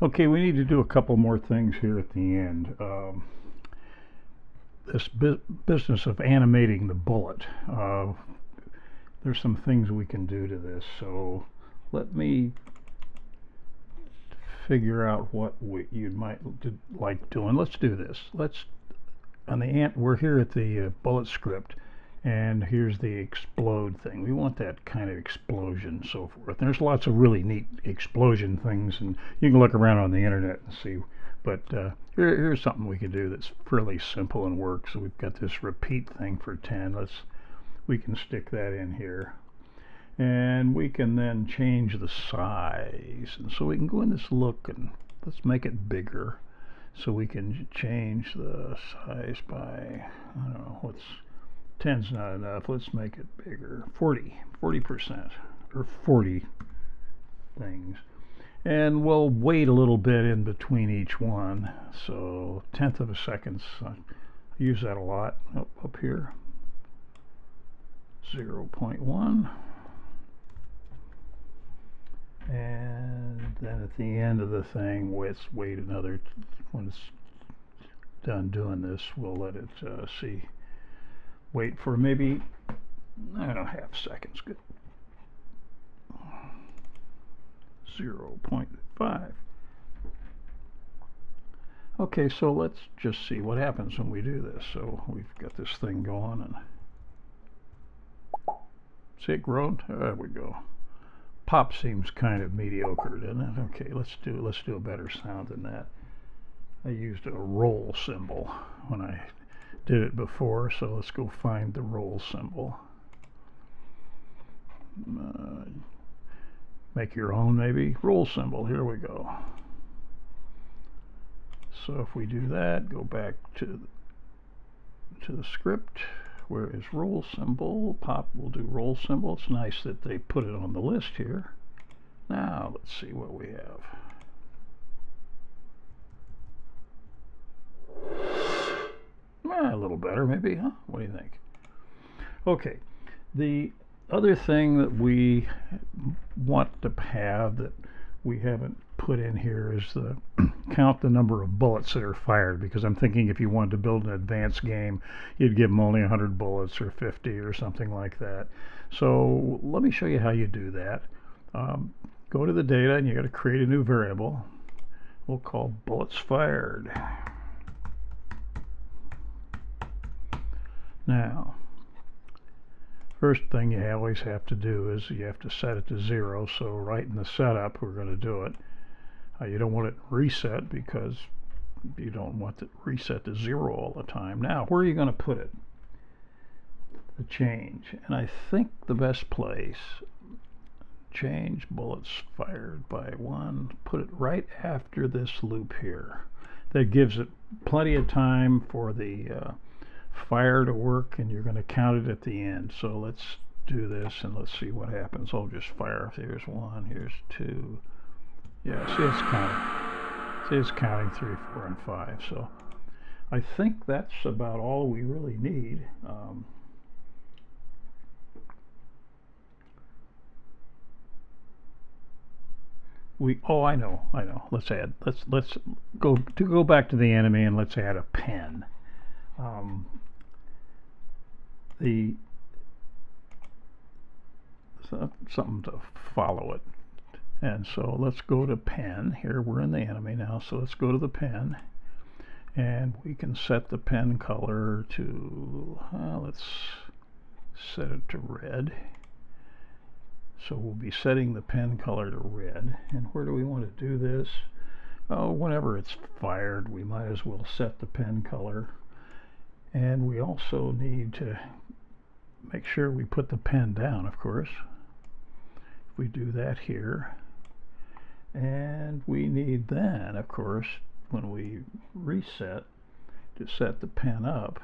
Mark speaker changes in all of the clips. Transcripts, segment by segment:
Speaker 1: Okay, we need to do a couple more things here at the end. This business of animating the bullet. There's some things we can do to this. So let me figure out what you might like doing. Let's do this. We're here at the bullet script, and here's the explode thing. We want that kind of explosion and so forth. There's lots of really neat explosion things, and you can look around on the internet and see. But here's something we can do that's fairly simple and works. So we've got this repeat thing for 10. We can stick that in here. And we can then change the size. And so we can go in this look and let's make it bigger. So we can change the size by, I don't know, 10's not enough. Let's make it bigger. 40% or 40 things. And we'll wait a little bit in between each one. So 1/10 of a second. I use that a lot up here. 0.1. And then at the end of the thing, let's wait another, when it's done doing this, we'll let it wait for maybe, I don't know, half seconds. Good. 0.5. Okay, so let's just see what happens when we do this. So we've got this thing going, and see it grown? There we go. Pop seems kind of mediocre, doesn't it? Okay, let's do a better sound than that. I used a roll symbol when I did it before, so let's go find the roll symbol. Make your own, maybe. Roll symbol, here we go. So if we do that, go back to the script. Where is roll symbol? Pop will do roll symbol. It's nice that they put it on the list here. Now let's see what we have. A little better maybe, huh? What do you think? Okay, the other thing that we want to have that we haven't put in here is the count the number of bullets that are fired, because I'm thinking if you wanted to build an advanced game, you'd give them only 100 bullets or 50 or something like that. So let me show you how you do that. Go to the data, and you got to create a new variable. We'll call bulletsFired. Now, first thing you always have to do is you have to set it to 0. So right in the setup, we're going to do it. You don't want it reset, because you don't want it reset to 0 all the time. Now, where are you going to put it? The change. And I think the best place, change bullets fired by 1, put it right after this loop here. That gives it plenty of time for the fire to work, and you're going to count it at the end. So let's do this and let's see what happens. I'll just fire. Here's 1, here's 2. Yeah, see, it's counting. See, it's counting 3, 4, and 5. So I think that's about all we really need. I know. Let's go back to the enemy, and let's add a pen. Something to follow it. And so let's go to pen. Here we're in the enemy now, so let's go to the pen, and we can set the pen color to, let's set it to red. So we'll be setting the pen color to red. And where do we want to do this? Oh, whenever it's fired, we might as well set the pen color. And we also need to make sure we put the pen down, of course. We do that here. And we need then, of course, when we reset, to set the pen up.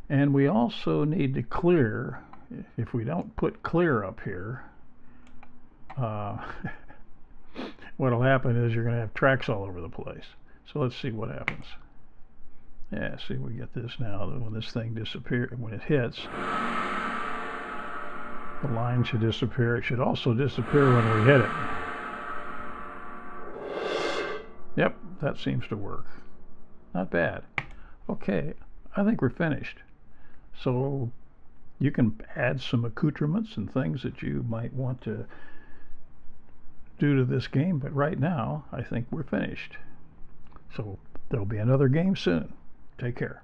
Speaker 1: And we also need to clear. If we don't put clear up here, what'll happen is you're going to have tracks all over the place. So let's see what happens. Yeah, see, we get this now. When this thing disappears, when it hits, the line should disappear. It should also disappear when we hit it. Yep, that seems to work. Not bad. Okay, I think we're finished. So you can add some accoutrements and things that you might want to do to this game, but right now I think we're finished. So there'll be another game soon. Take care.